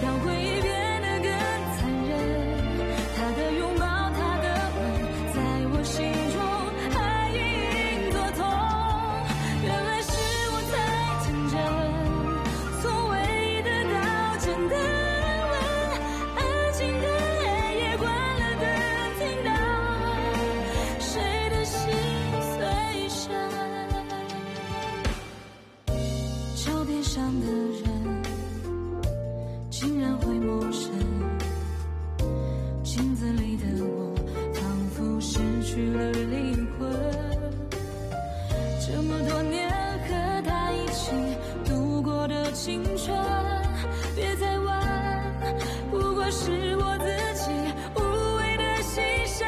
让回忆变得更残忍。他的拥抱，他的吻，在我心中还隐隐作痛。原来是我太天真，从未得到真的安稳。安静的黑夜，关了灯，听到谁的心碎声。照片上的人竟然会陌生，镜子里的我仿佛失去了灵魂。这么多年和他一起度过的青春，别再问，不过是我自己无谓的牺牲。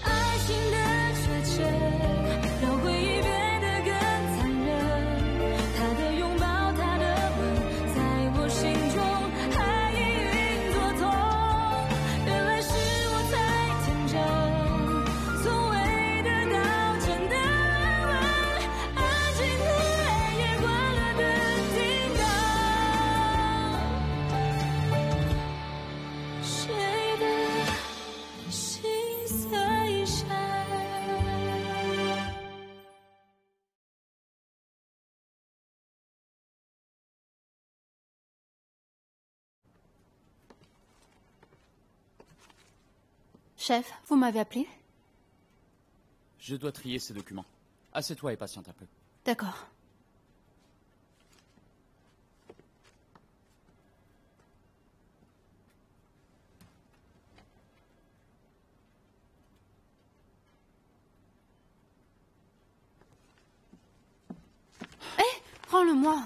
爱情的确切，让回忆变得更残忍。他的拥抱，他的吻，在我心中还隐隐作痛。原来是我太天真，从未得到真的安稳。安静的黑夜，关了灯，听到谁的心碎声。Chef, vous m'avez appelé? Je dois trier ces documents. Assieds-toi et patiente un peu. D'accord. Hé, rends-le-moi.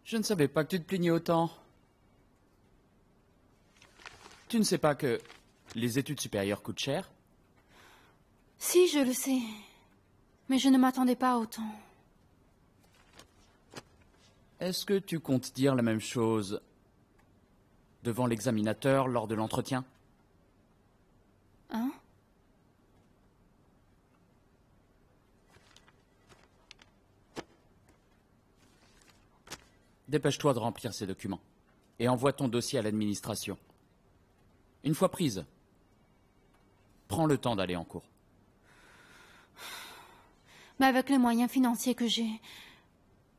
Je ne savais pas que tu te plaignais autant. Tu ne sais pas que les études supérieures coûtent cher? Si, je le sais. Mais je ne m'attendais pas à autant. Est-ce que tu comptes dire la même chose devant l'examinateur lors de l'entretien? Hein? Dépêche-toi de remplir ces documents et envoie ton dossier à l'administration. Une fois prise, prends le temps d'aller en cours. Mais avec les moyens financiers que j'ai,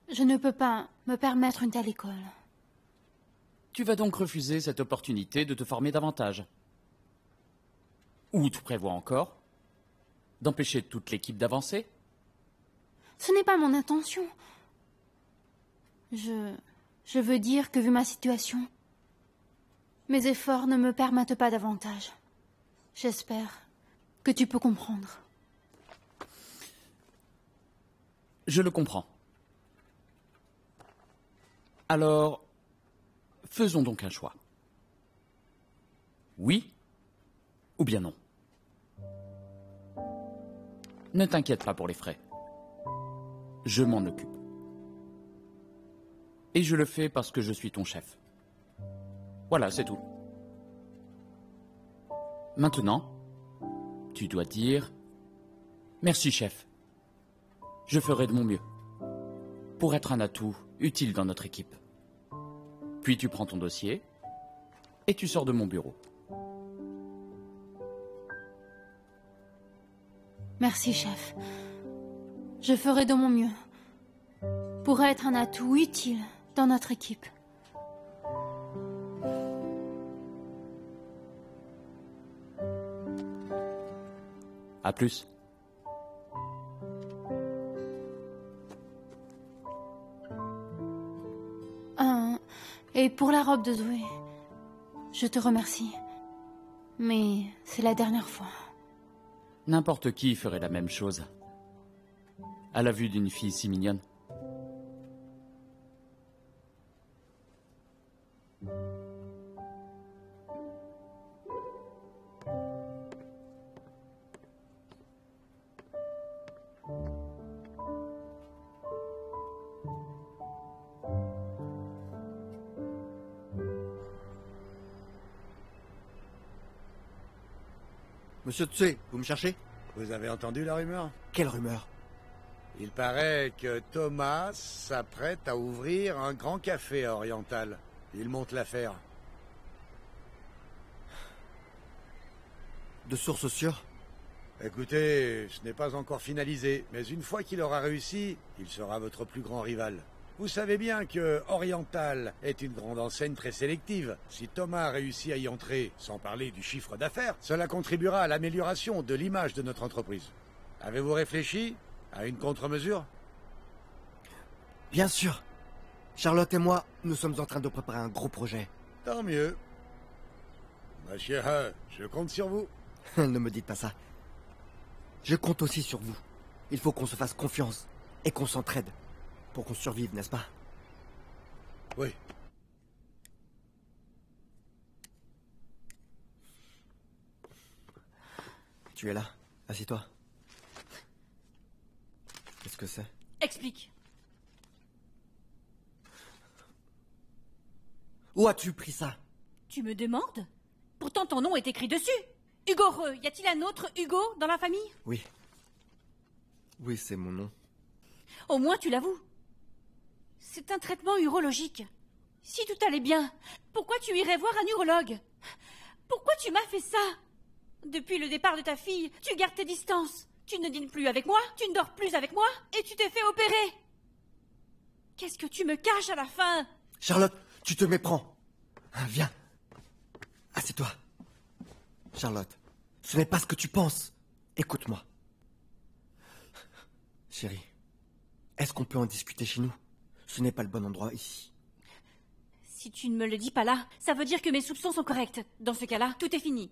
je ne peux pas me permettre une telle école. Tu vas donc refuser cette opportunité de te former davantage. Ou tu prévois encore d'empêcher toute l'équipe d'avancer? Ce n'est pas mon intention. Je veux dire que vu ma situation, mes efforts ne me permettent pas davantage. J'espère que tu peux comprendre. Je le comprends. Alors, faisons donc un choix. Oui ou bien non? Ne t'inquiète pas pour les frais. Je m'en occupe. Et je le fais parce que je suis ton chef. Voilà, c'est tout. Maintenant, tu dois dire « Merci, chef. Je ferai de mon mieux pour être un atout utile dans notre équipe. » Puis tu prends ton dossier et tu sors de mon bureau. Merci, chef. Je ferai de mon mieux pour être un atout utile dans notre équipe. À plus. Et pour la robe de Zoé, je te remercie. Mais c'est la dernière fois. N'importe qui ferait la même chose. À la vue d'une fille si mignonne. Monsieur Tsue, vous me cherchez? Vous avez entendu la rumeur? Quelle rumeur? Il paraît que Thomas s'apprête à ouvrir un grand café à Oriental. Il monte l'affaire. De sources sûres? Écoutez, ce n'est pas encore finalisé, mais une fois qu'il aura réussi, il sera votre plus grand rival. Vous savez bien que Oriental est une grande enseigne très sélective. Si Thomas a réussi à y entrer, sans parler du chiffre d'affaires, cela contribuera à l'amélioration de l'image de notre entreprise. Avez-vous réfléchi à une contre-mesure? Bien sûr. Charlotte et moi, nous sommes en train de préparer un gros projet. Tant mieux. Monsieur je compte sur vous. Ne me dites pas ça. Je compte aussi sur vous. Il faut qu'on se fasse confiance et qu'on s'entraide pour qu'on survive, n'est-ce pas? Oui. Tu es là. Assis-toi. Qu'est-ce que c'est? Explique. Où as-tu pris ça? Tu me demandes? Pourtant ton nom est écrit dessus. Hugo Reux, y a-t-il un autre Hugo dans la famille? Oui. Oui, c'est mon nom. Au moins tu l'avoues. C'est un traitement urologique. Si tout allait bien, pourquoi tu irais voir un urologue? Pourquoi tu m'as fait ça? Depuis le départ de ta fille, tu gardes tes distances. Tu ne dînes plus avec moi, tu ne dors plus avec moi, et tu t'es fait opérer. Qu'est-ce que tu me caches à la fin? Charlotte, tu te méprends. Viens. Assieds-toi. Charlotte, ce n'est pas ce que tu penses. Écoute-moi. Chérie, est-ce qu'on peut en discuter chez nous? Ce n'est pas le bon endroit ici. Si tu ne me le dis pas là, ça veut dire que mes soupçons sont corrects. Dans ce cas-là, tout est fini.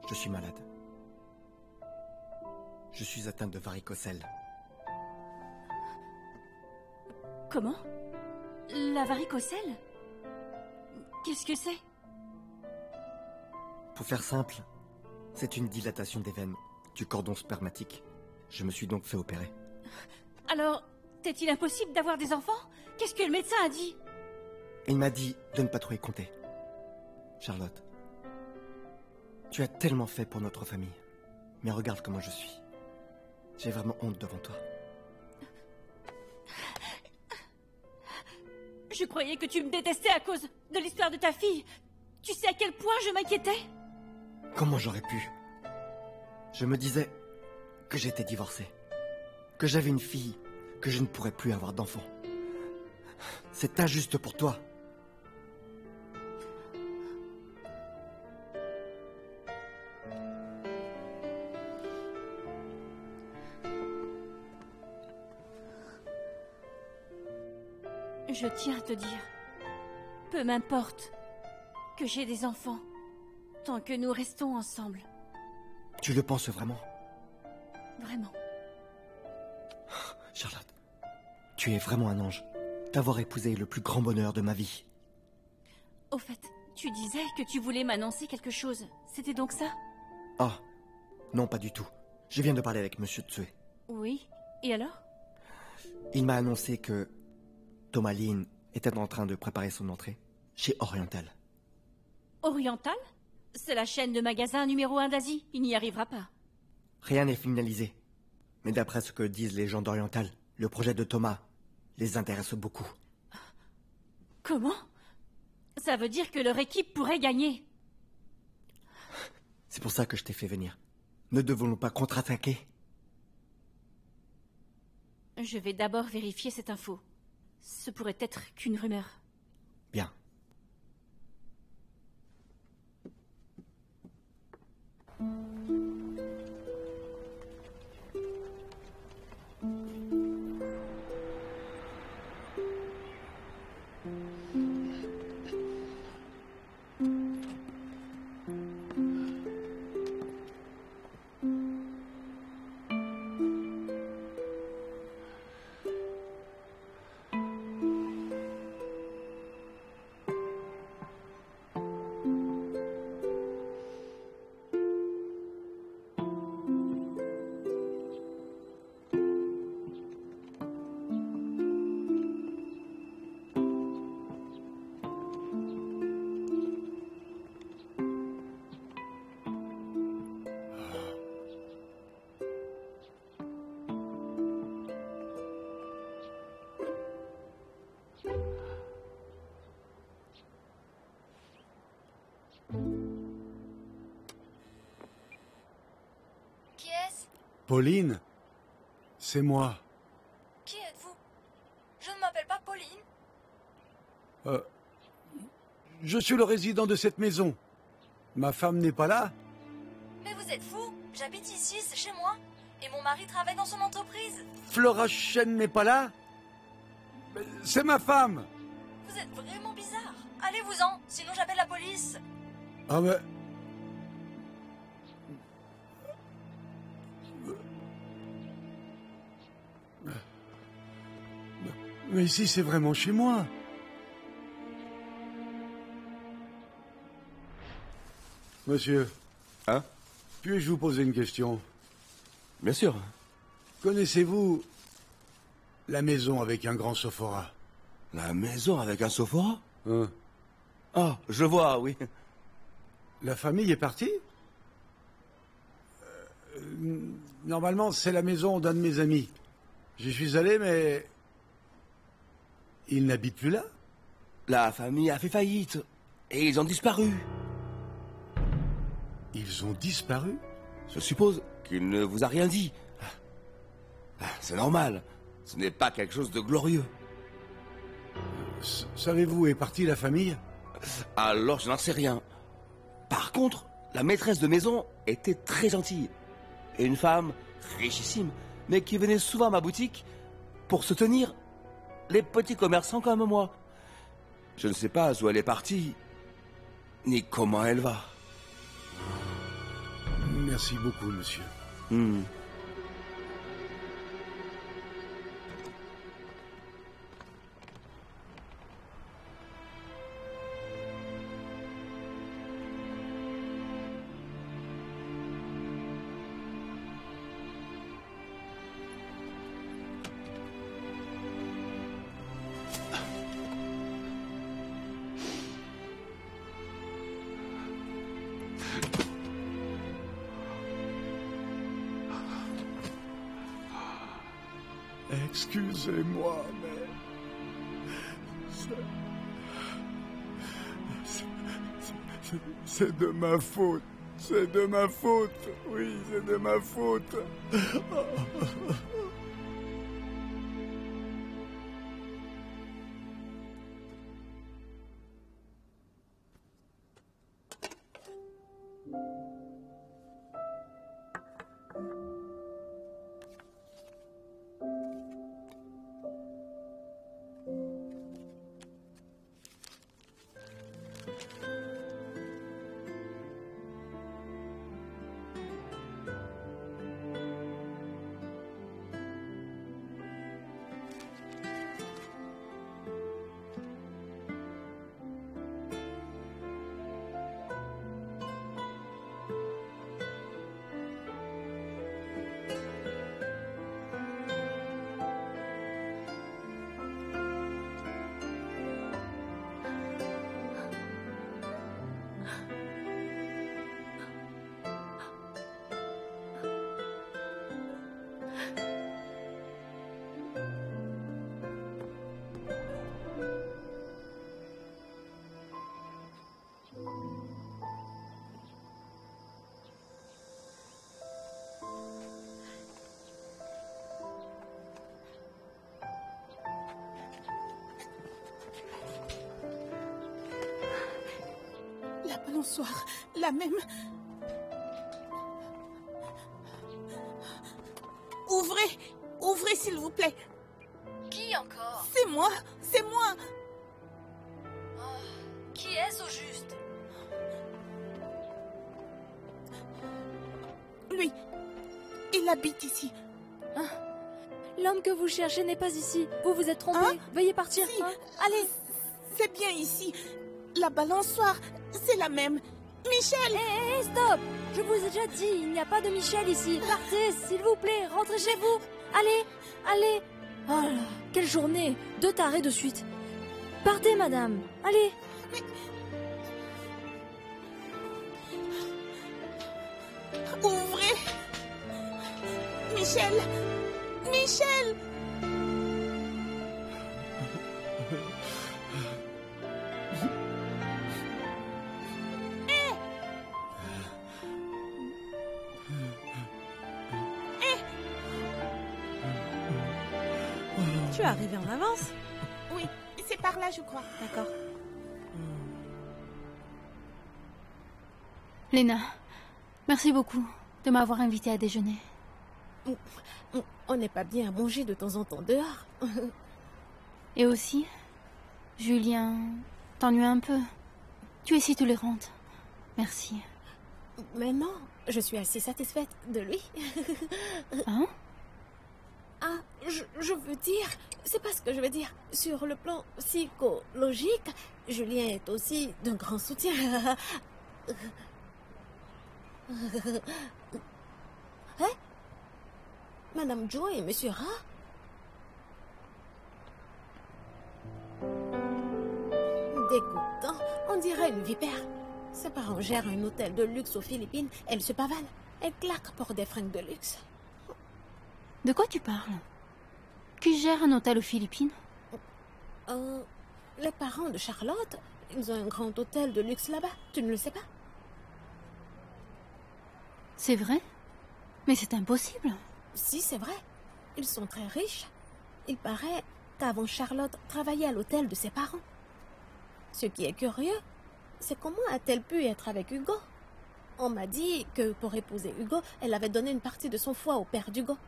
Je suis malade. Je suis atteinte de varicocèle. Comment? La varicocèle? Qu'est-ce que c'est? Pour faire simple, c'est une dilatation des veines, du cordon spermatique. Je me suis donc fait opérer. Alors, est-il impossible d'avoir des enfants? Qu'est-ce que le médecin a dit? Il m'a dit de ne pas trop y compter. Charlotte, tu as tellement fait pour notre famille. Mais regarde comment je suis. J'ai vraiment honte devant toi. Je croyais que tu me détestais à cause de l'histoire de ta fille. Tu sais à quel point je m'inquiétais? Comment j'aurais pu? Je me disais que j'étais divorcé, que j'avais une fille, que je ne pourrais plus avoir d'enfant. C'est injuste pour toi. Je tiens à te dire, peu m'importe que j'ai des enfants, tant que nous restons ensemble. Tu le penses vraiment? Vraiment. Charlotte, tu es vraiment un ange. T'avoir épousé est le plus grand bonheur de ma vie. Au fait, tu disais que tu voulais m'annoncer quelque chose. C'était donc ça? Oh, non, pas du tout. Je viens de parler avec Monsieur Tsue. Oui. Et alors? Il m'a annoncé que Thomas Lin était en train de préparer son entrée chez Oriental. Oriental? C'est la chaîne de magasins numéro 1 d'Asie. Il n'y arrivera pas. Rien n'est finalisé. Mais d'après ce que disent les gens d'Oriental, le projet de Thomas les intéresse beaucoup. Comment? Ça veut dire que leur équipe pourrait gagner. C'est pour ça que je t'ai fait venir. Ne devons-nous pas contre-attaquer? Je vais d'abord vérifier cette info. Ce pourrait être qu'une rumeur. Bien. Pauline, c'est moi. Qui êtes-vous? Je ne m'appelle pas Pauline. Je suis le résident de cette maison. Ma femme n'est pas là? Mais vous êtes fou? J'habite ici, c'est chez moi. Et mon mari travaille dans son entreprise. Flora Chen n'est pas là? C'est ma femme. Vous êtes vraiment bizarre. Allez-vous-en, sinon j'appelle la police. Ah mais... Mais ici, c'est vraiment chez moi. Monsieur. Hein? Puis-je vous poser une question? Bien sûr. Connaissez-vous la maison avec un grand sophora? La maison avec un sophora? Hein? Ah, je vois, oui. La famille est partie? Normalement, c'est la maison d'un de mes amis. J'y suis allé, mais... il n'habite plus là? La famille a fait faillite. Et ils ont disparu. Ils ont disparu? Je suppose qu'il ne vous a rien dit. C'est normal. Ce n'est pas quelque chose de glorieux. Savez-vous où est partie la famille? Alors, je n'en sais rien. Par contre, la maîtresse de maison était très gentille. Et une femme richissime, mais qui venait souvent à ma boutique pour soutenir les petits commerçants comme moi. Je ne sais pas où elle est partie, ni comment elle va. Merci beaucoup, monsieur. Excusez-moi, mais... c'est de ma faute. C'est de ma faute. Oui, c'est de ma faute. La balançoire, la même. Ouvrez, ouvrez s'il vous plaît. Qui encore? C'est moi, c'est moi. Qui est-ce au juste? Lui, il habite ici. L'homme que vous cherchez n'est pas ici. Vous vous êtes trompé. Hein? Veuillez partir. Si, Allez. c'est bien ici. La balançoire, c'est la même. Michel! Hé, stop! Je vous ai déjà dit, il n'y a pas de Michel ici. Partez, s'il vous plaît, rentrez chez vous. Allez, allez. Oh là, quelle journée. 2 tarés de suite. Partez, madame. Allez. Ouvrez! Michel! Michel! Tu es arrivé en avance. Oui, c'est par là, je crois. D'accord. Lena, merci beaucoup de m'avoir invité à déjeuner. On n'est pas bien à manger de temps en temps dehors. Et aussi, Julien t'ennuie un peu. Tu es si tolérante. Merci. Mais non, je suis assez satisfaite de lui. Hein? Ah, je veux dire, c'est pas ce que je veux dire. Sur le plan psychologique, Julien est aussi d'un grand soutien. Hein? Madame Jo et Monsieur Ra? Dégoûtant, on dirait une vipère. Ses parents gèrent un hôtel de luxe aux Philippines. Elle se pavane. Elle claque pour des fringues de luxe. De quoi tu parles? Qui gère un hôtel aux Philippines? Les parents de Charlotte, ils ont un grand hôtel de luxe là-bas. Tu ne le sais pas? C'est vrai? Mais c'est impossible. Si, c'est vrai. Ils sont très riches. Il paraît qu'avant Charlotte travaillait à l'hôtel de ses parents. Ce qui est curieux, c'est comment a-t-elle pu être avec Hugo? On m'a dit que pour épouser Hugo, elle avait donné une partie de son foie au père d'Hugo.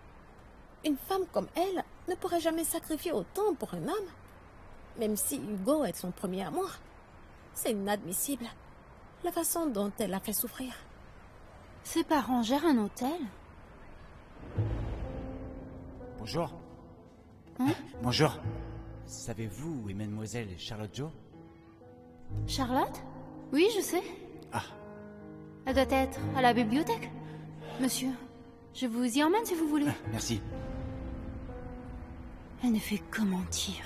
Une femme comme elle ne pourrait jamais sacrifier autant pour un homme. Même si Hugo est son premier amour. C'est inadmissible. La façon dont elle l'a fait souffrir. Ses parents gèrent un hôtel? Bonjour. Hein? Bonjour. Savez-vous où est mademoiselle Charlotte Jo? Charlotte? Oui, je sais. Ah. Elle doit être à la bibliothèque. Monsieur, je vous y emmène si vous voulez. Merci. Elle ne fait que mentir.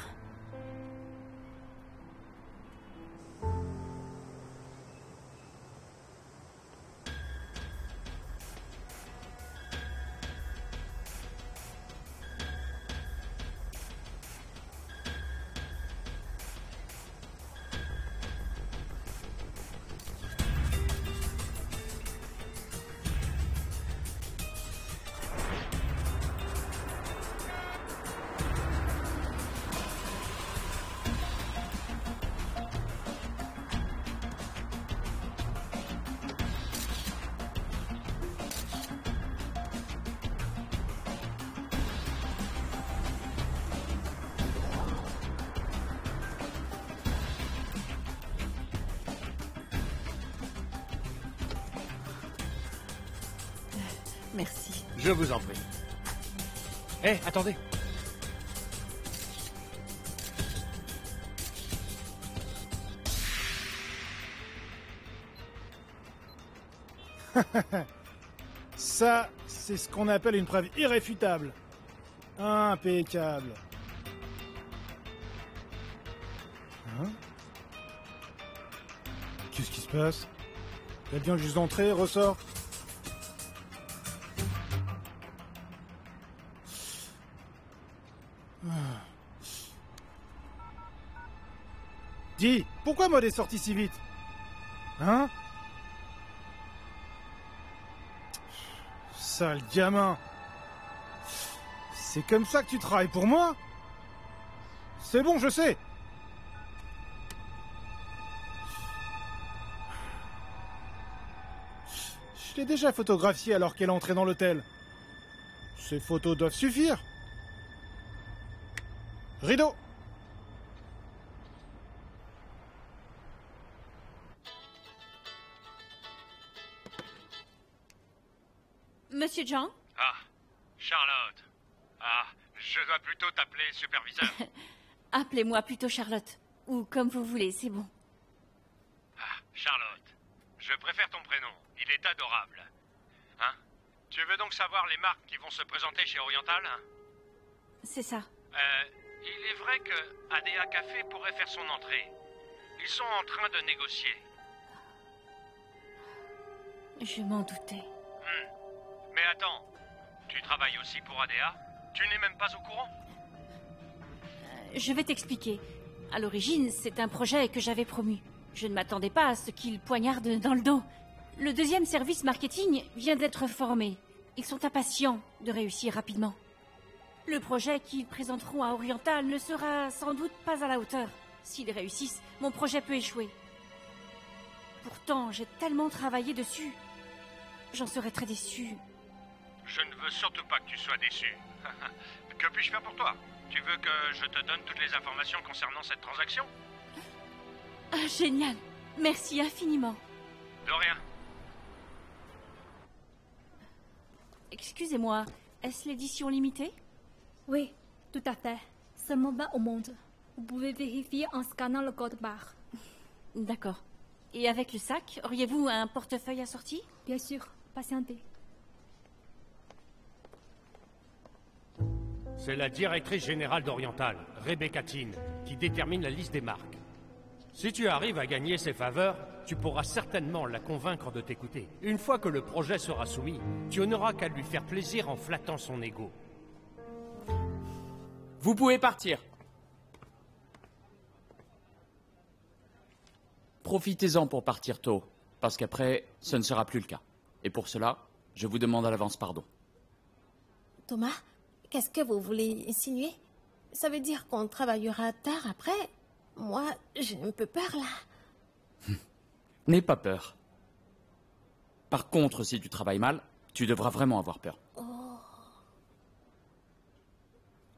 Merci. Je vous en prie. Hé, attendez. Ça, c'est ce qu'on appelle une preuve irréfutable. Impeccable. Hein? Qu'est-ce qui se passe? Elle vient juste d'entrer, ressort. Dis, pourquoi Maud est sortie si vite? Hein? Sale gamin. C'est comme ça que tu travailles pour moi? C'est bon, je sais. Je l'ai déjà photographiée alors qu'elle entrait dans l'hôtel. Ces photos doivent suffire. Rideau. Monsieur John? Ah, Charlotte. Ah, je dois plutôt t'appeler superviseur. Appelez-moi plutôt Charlotte. Ou comme vous voulez, c'est bon. Ah, Charlotte. Je préfère ton prénom. Il est adorable. Hein? Tu veux donc savoir les marques qui vont se présenter chez Oriental, hein? C'est ça. Il est vrai que ADA Café pourrait faire son entrée. Ils sont en train de négocier. Je m'en doutais. Mais attends, tu travailles aussi pour ADA? Tu n'es même pas au courant? Je vais t'expliquer. À l'origine, c'est un projet que j'avais promu. Je ne m'attendais pas à ce qu'ils poignardent dans le dos. Le deuxième service marketing vient d'être formé. Ils sont impatients de réussir rapidement. Le projet qu'ils présenteront à Oriental ne sera sans doute pas à la hauteur. S'ils réussissent, mon projet peut échouer. Pourtant, j'ai tellement travaillé dessus. J'en serais très déçu. Je ne veux surtout pas que tu sois déçu. Que puis-je faire pour toi? Tu veux que je te donne toutes les informations concernant cette transaction? Ah, génial. Merci infiniment. De rien. Excusez-moi, est-ce l'édition limitée? Oui, tout à fait. Seulement 20 au monde. Vous pouvez vérifier en scannant le code barre. D'accord. Et avec le sac, auriez-vous un portefeuille assorti? Bien sûr, patientez. C'est la directrice générale d'Oriental, Rebecca Tin, qui détermine la liste des marques. Si tu arrives à gagner ses faveurs, tu pourras certainement la convaincre de t'écouter. Une fois que le projet sera soumis, tu n'auras qu'à lui faire plaisir en flattant son ego. Vous pouvez partir. Profitez-en pour partir tôt, parce qu'après, ce ne sera plus le cas. Et pour cela, je vous demande à l'avance pardon. Thomas, qu'est-ce que vous voulez insinuer? Ça veut dire qu'on travaillera tard après? Moi, j'ai un peu peur là. N'aie pas peur. Par contre, si tu travailles mal, tu devras vraiment avoir peur. Oh.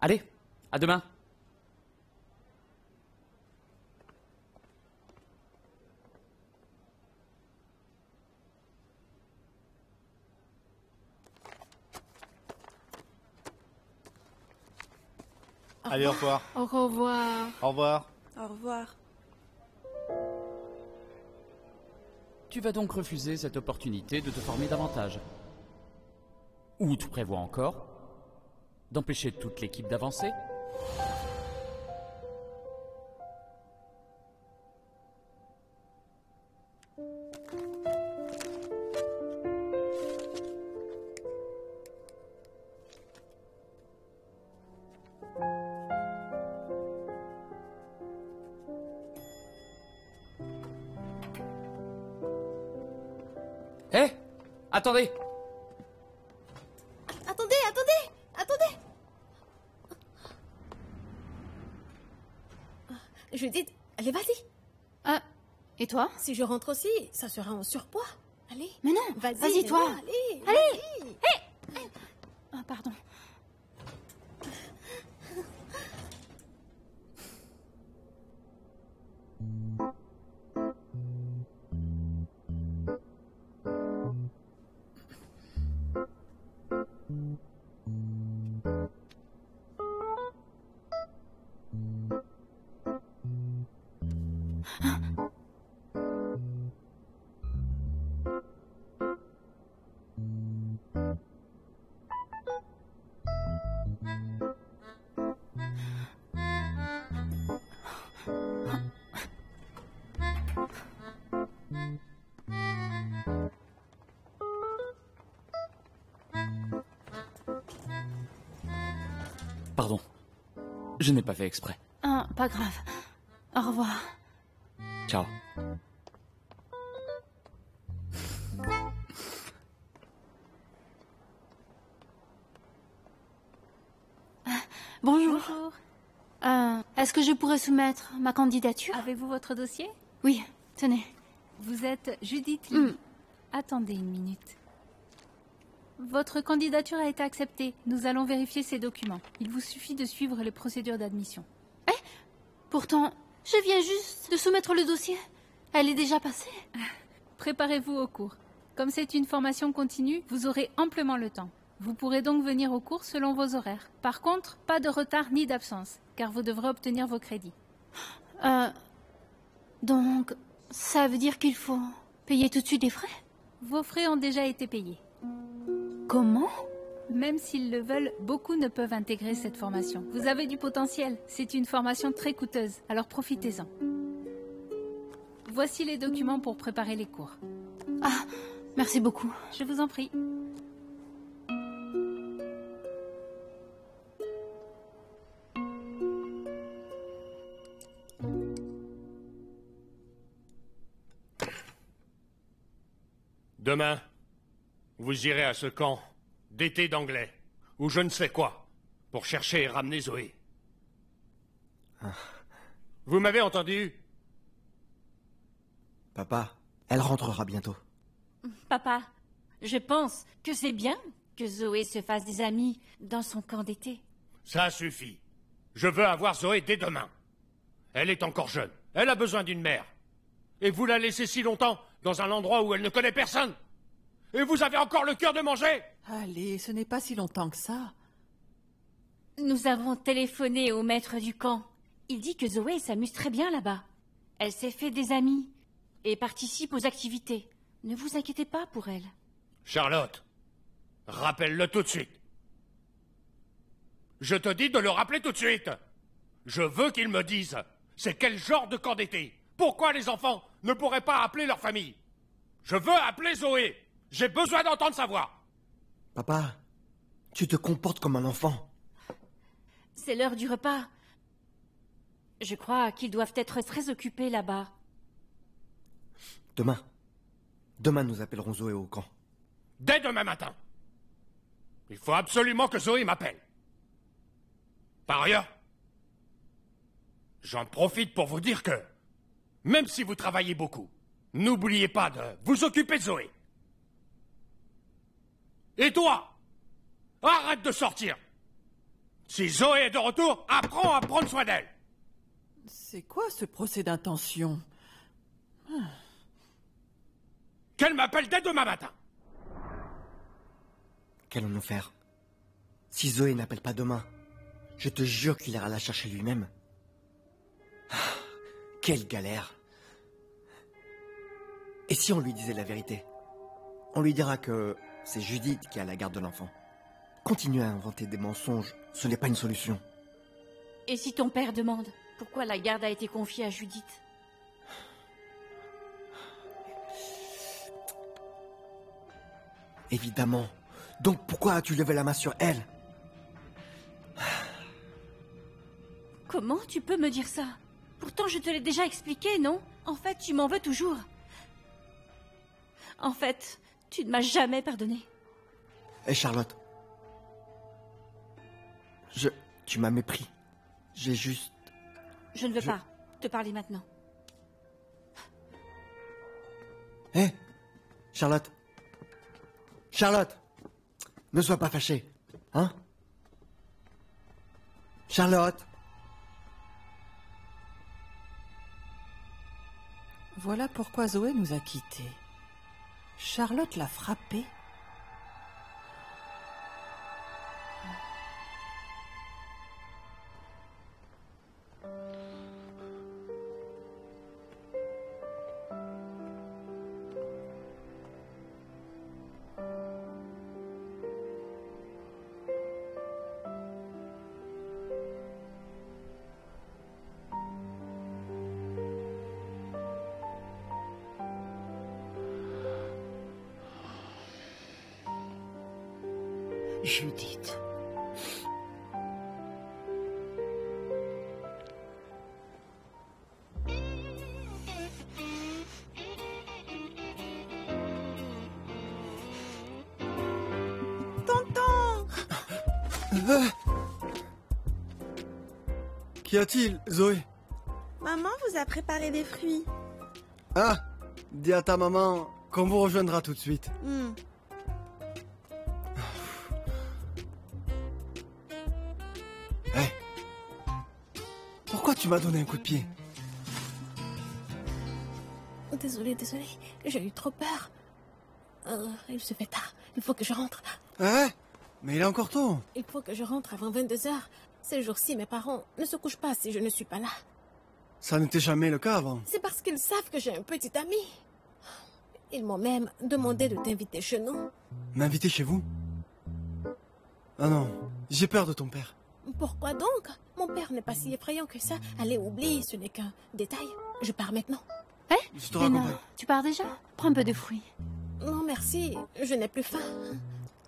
Allez, à demain. Allez, au revoir. Au revoir. Au revoir. Au revoir. Tu vas donc refuser cette opportunité de te former davantage. Ou tu prévois encore d'empêcher toute l'équipe d'avancer? Hé! Attendez! Attendez! Judith, allez, vas-y. Ah, et toi? Si je rentre aussi, ça sera en surpoids. Allez. Mais non, vas-y, toi. Allez. Allez. Ah, pardon. Pardon. Je n'ai pas fait exprès. Ah, pas grave. Au revoir. Ciao. Bonjour. Est-ce que je pourrais soumettre ma candidature? Avez-vous votre dossier? Oui, tenez. Vous êtes Judith Lee. Attendez une minute. Votre candidature a été acceptée. Nous allons vérifier ces documents. Il vous suffit de suivre les procédures d'admission. Pourtant, je viens juste de soumettre le dossier. Elle est déjà passée. Préparez-vous au cours. Comme c'est une formation continue, vous aurez amplement le temps. Vous pourrez donc venir au cours selon vos horaires. Par contre, pas de retard ni d'absence, car vous devrez obtenir vos crédits. Donc, ça veut dire qu'il faut payer tout de suite les frais? Vos frais ont déjà été payés. Comment? Même s'ils le veulent, beaucoup ne peuvent intégrer cette formation. Vous avez du potentiel. C'est une formation très coûteuse, alors profitez-en. Voici les documents pour préparer les cours. Ah, merci beaucoup. Je vous en prie. Demain, vous irez à ce camp d'été d'anglais, ou je ne sais quoi. pour chercher et ramener Zoé. Vous m'avez entendu? Papa, elle rentrera bientôt. Papa, je pense que c'est bien que Zoé se fasse des amis dans son camp d'été. Ça suffit. Je veux avoir Zoé dès demain. Elle est encore jeune. Elle a besoin d'une mère. Et vous la laissez si longtemps dans un endroit où elle ne connaît personne. Et vous avez encore le cœur de manger? Allez, ce n'est pas si longtemps que ça. Nous avons téléphoné au maître du camp. Il dit que Zoé s'amuse très bien là-bas. Elle s'est fait des amis et participe aux activités. Ne vous inquiétez pas pour elle. Charlotte, rappelle-le tout de suite. Je te dis de le rappeler tout de suite. Je veux qu'il me dise, c'est quel genre de camp d'été? Pourquoi les enfants ne pourraient pas appeler leur famille? Je veux appeler Zoé. J'ai besoin d'entendre sa voix. Papa, tu te comportes comme un enfant. C'est l'heure du repas. Je crois qu'ils doivent être très occupés là-bas. Demain. Demain, nous appellerons Zoé au camp. Dès demain matin. Il faut absolument que Zoé m'appelle. Par ailleurs, j'en profite pour vous dire que, même si vous travaillez beaucoup, n'oubliez pas de vous occuper de Zoé. Et toi, arrête de sortir. Si Zoé est de retour, apprends à prendre soin d'elle. C'est quoi ce procès d'intention? Qu'elle m'appelle dès demain matin. Qu'allons-nous faire? Si Zoé n'appelle pas demain, je te jure qu'il ira la chercher lui-même. Ah, quelle galère! Et si on lui disait la vérité? On lui dira que c'est Judith qui a la garde de l'enfant. Continuer à inventer des mensonges, ce n'est pas une solution. Et si ton père demande pourquoi la garde a été confiée à Judith? Évidemment. Donc pourquoi as-tu levé la main sur elle? Comment tu peux me dire ça? Pourtant, je te l'ai déjà expliqué, non? En fait, tu m'en veux toujours. En fait, tu ne m'as jamais pardonné. Hé Charlotte. Tu m'as mépris. J'ai juste... Je ne veux pas te parler maintenant. Hé Charlotte. Charlotte. Ne sois pas fâchée. Hein? Charlotte. Voilà pourquoi Zoé nous a quittés. Charlotte l'a frappée. Judith. Tonton! Qu'y a-t-il, Zoé? Maman vous a préparé des fruits. Ah, dis à ta maman qu'on vous rejoindra tout de suite. Pourquoi tu m'as donné un coup de pied? Désolée, j'ai eu trop peur. Il se fait tard, il faut que je rentre. Ah ouais? Mais il est encore tôt. Il faut que je rentre avant 22 heures. Ces jours-ci, mes parents ne se couchent pas si je ne suis pas là. Ça n'était jamais le cas avant. C'est parce qu'ils savent que j'ai un petit ami. Ils m'ont même demandé de t'inviter chez nous. M'inviter chez vous? Ah non, j'ai peur de ton père. Pourquoi donc? Mon père n'est pas si effrayant que ça. Allez, oublie, ce n'est qu'un détail. Je pars maintenant. Je te raconterai. Tu pars déjà? Prends un peu de fruits. Non, merci. Je n'ai plus faim.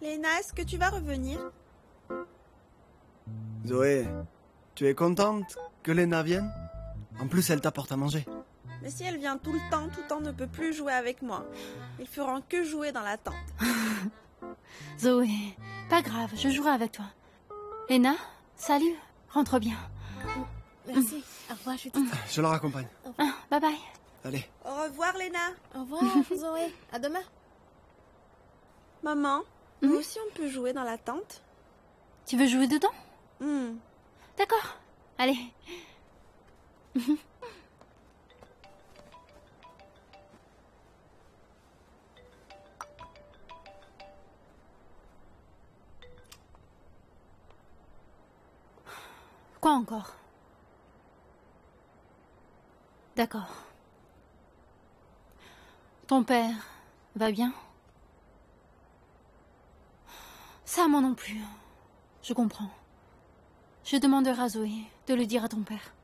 Léna, est-ce que tu vas revenir? Zoé, tu es contente que Léna vienne? En plus, elle t'apporte à manger. Mais si elle vient tout le temps ne peut plus jouer avec moi. Ils feront que jouer dans la tente. Zoé, pas grave, je jouerai avec toi. Lena, salut. Rentre bien. Merci. Au revoir, Judith. Je la raccompagne. Bye bye. Allez. Au revoir, Lena. Au revoir, Zoé. À demain. Maman, nous aussi on peut jouer dans la tente? Tu veux jouer dedans? Hmm. D'accord. Allez. Quoi encore? D'accord. Ton père va bien? Ça, moi non plus. Je comprends. Je demanderai à Zoé de le dire à ton père.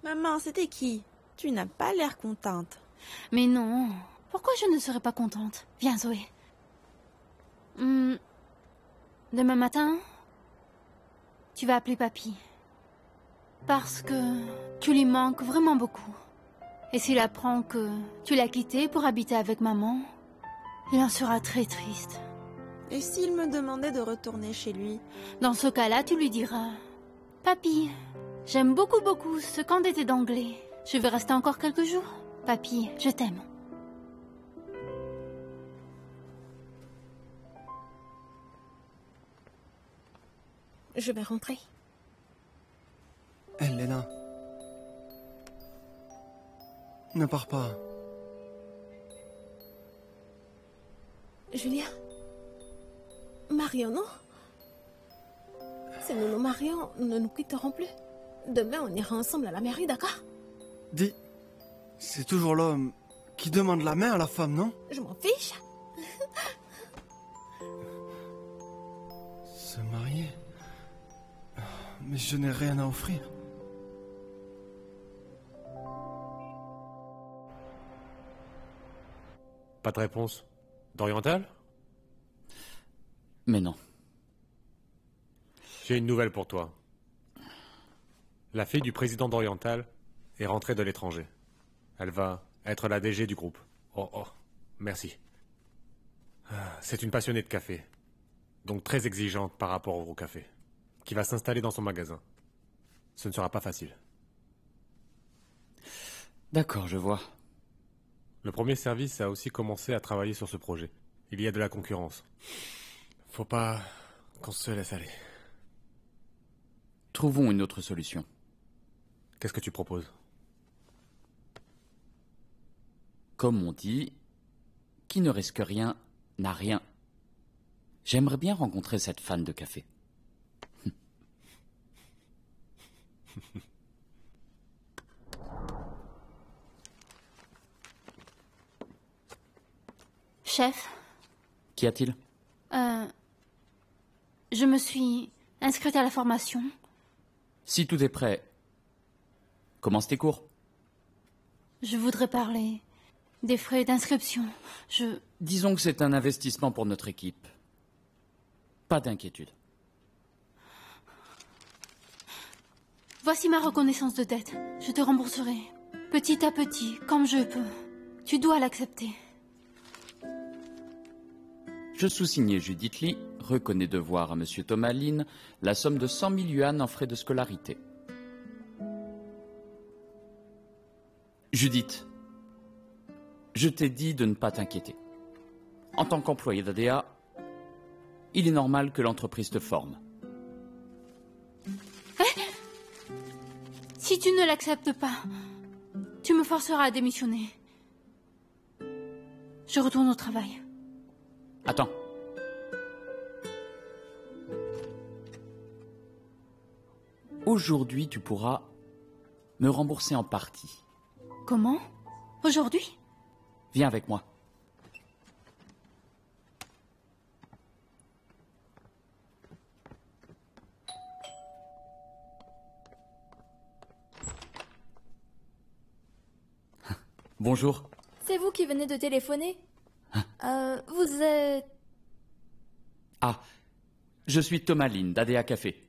Maman, c'était qui? Tu n'as pas l'air contente. Mais non. Pourquoi je ne serais pas contente? Viens, Zoé. Demain matin, tu vas appeler papy. Parce que tu lui manques vraiment beaucoup. Et s'il apprend que tu l'as quitté pour habiter avec maman, il en sera très triste. Et s'il me demandait de retourner chez lui? Dans ce cas-là, tu lui diras: Papy, j'aime beaucoup ce camp d'été d'anglais. Je vais rester encore quelques jours. Papy, je t'aime. Je vais rentrer. Hé, Lena. Ne pars pas. Julia. Marion, non? Si nous nous marions, nous ne nous quitterons plus. Demain, on ira ensemble à la mairie, d'accord? Dis, c'est toujours l'homme qui demande la main à la femme, non? Je m'en fiche. Se marier? Mais je n'ai rien à offrir. Pas de réponse. D'Oriental? Mais non. J'ai une nouvelle pour toi. La fille du président d'Oriental est rentrée de l'étranger. Elle va être la DG du groupe. Oh, merci. C'est une passionnée de café. Donc très exigeante par rapport au gros café. Qui va s'installer dans son magasin. Ce ne sera pas facile. D'accord, je vois. Le premier service a aussi commencé à travailler sur ce projet. Il y a de la concurrence. Faut pas qu'on se laisse aller. Trouvons une autre solution. Qu'est-ce que tu proposes? Comme on dit, qui ne risque rien n'a rien. J'aimerais bien rencontrer cette fan de café. Chef? Qu'y a-t-il? Je me suis inscrite à la formation. Si tout est prêt, commence tes cours. Je voudrais parler des frais d'inscription. Disons que c'est un investissement pour notre équipe. Pas d'inquiétude. Voici ma reconnaissance de dette. Je te rembourserai. Petit à petit, comme je peux. Tu dois l'accepter. Je sous-signais Judith Lee, reconnais devoir à M. Thomas Lin la somme de 100 000 yuan en frais de scolarité. Judith, je t'ai dit de ne pas t'inquiéter. En tant qu'employé d'ADA, il est normal que l'entreprise te forme. Si tu ne l'acceptes pas, tu me forceras à démissionner. Je retourne au travail. Attends. Aujourd'hui, tu pourras me rembourser en partie. Comment? Aujourd'hui? Viens avec moi. Bonjour. C'est vous qui venez de téléphoner? Vous êtes... Ah, je suis Thomas Lin d'ADA Café.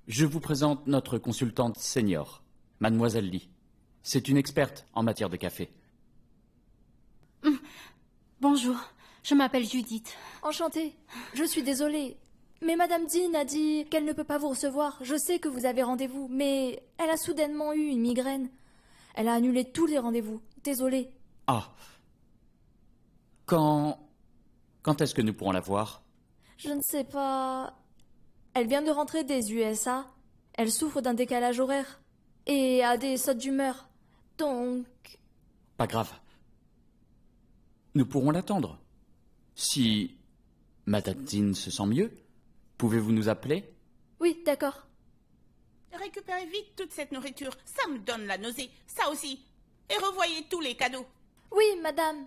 Je vous présente notre consultante senior, Mademoiselle Lee. C'est une experte en matière de café. Bonjour, Je m'appelle Judith. Enchantée. Je suis désolée. Mais Madame Dean a dit qu'elle ne peut pas vous recevoir. Je sais que vous avez rendez-vous, mais elle a soudainement eu une migraine. Elle a annulé tous les rendez-vous. Désolée. Ah. Quand est-ce que nous pourrons la voir? Je ne sais pas... Elle vient de rentrer des USA. Elle souffre d'un décalage horaire. Et a des sautes d'humeur. Donc... Pas grave. Nous pourrons l'attendre. Si Madame Dean se sent mieux, pouvez-vous nous appeler? Oui, d'accord. Récupérez vite toute cette nourriture. Ça me donne la nausée. Ça aussi. Et revoyez tous les cadeaux. Oui, madame.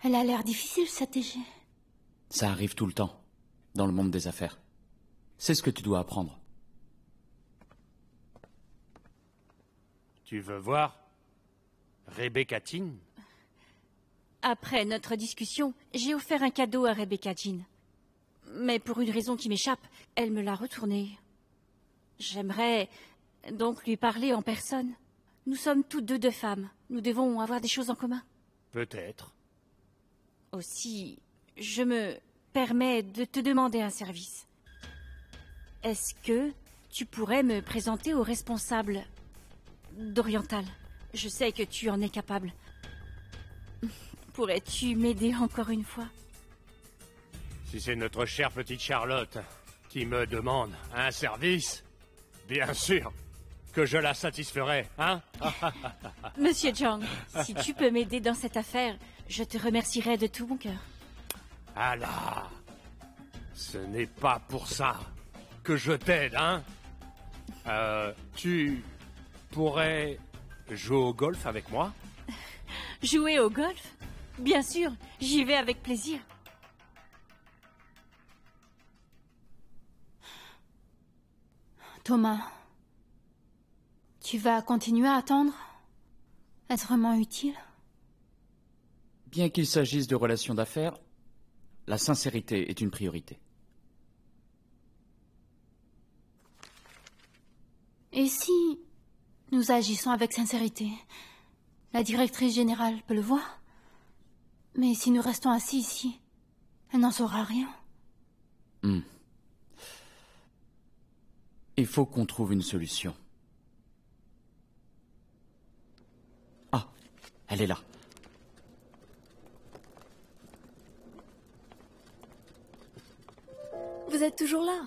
Elle a l'air difficile, cette TG. Ça arrive tout le temps, dans le monde des affaires. C'est ce que tu dois apprendre. Tu veux voir Rebecca Dean? Après notre discussion, j'ai offert un cadeau à Rebecca Dean. Mais pour une raison qui m'échappe, elle me l'a retourné. J'aimerais donc lui parler en personne. Nous sommes toutes deux femmes. Nous devons avoir des choses en commun. Peut-être. Aussi, je me permets de te demander un service. Est-ce que tu pourrais me présenter au responsable d'Oriental? Je sais que tu en es capable. Pourrais-tu m'aider encore une fois? Si c'est notre chère petite Charlotte qui me demande un service, bien sûr que je la satisferai, hein? Monsieur Zhang, si tu peux m'aider dans cette affaire, je te remercierai de tout mon cœur. Ah là, ce n'est pas pour ça que je t'aide, hein? Tu pourrais jouer au golf avec moi? Jouer au golf? Bien sûr, j'y vais avec plaisir. Thomas, tu vas continuer à attendre? Est-ce vraiment utile? Bien qu'il s'agisse de relations d'affaires, la sincérité est une priorité. Et si nous agissons avec sincérité? La directrice générale peut le voir. Mais si nous restons assis ici, elle n'en saura rien. Il faut qu'on trouve une solution. Ah, elle est là. Vous êtes toujours là?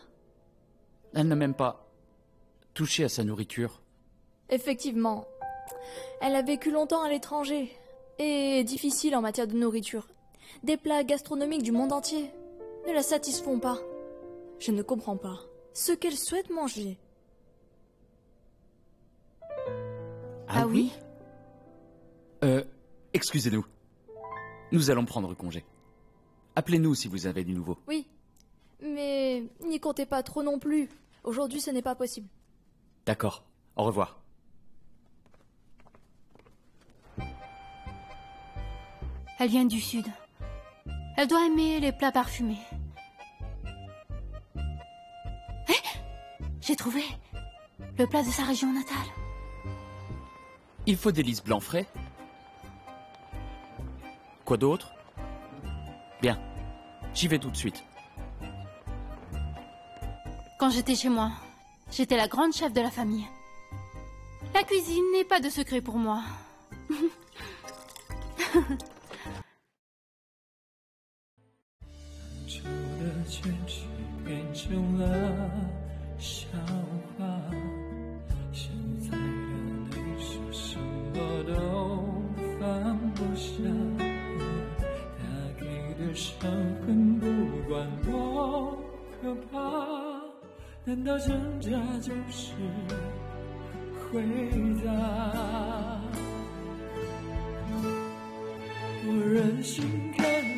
Elle n'a même pas touché à sa nourriture. Effectivement. Elle a vécu longtemps à l'étranger. Et est difficile en matière de nourriture. Des plats gastronomiques du monde entier ne la satisfont pas. Je ne comprends pas ce qu'elle souhaite manger. Ah oui? Excusez-nous. Nous allons prendre congé. Appelez-nous si vous avez du nouveau. Oui, mais n'y comptez pas trop non plus. Aujourd'hui, ce n'est pas possible. D'accord. Au revoir. Elle vient du sud. Elle doit aimer les plats parfumés. J'ai trouvé le plat de sa région natale. Il faut des lys blancs frais. Quoi d'autre? Bien. J'y vais tout de suite. Quand j'étais chez moi, j'étais la grande chef de la famille. La cuisine n'est pas de secret pour moi.难道挣扎就是回答？我任性看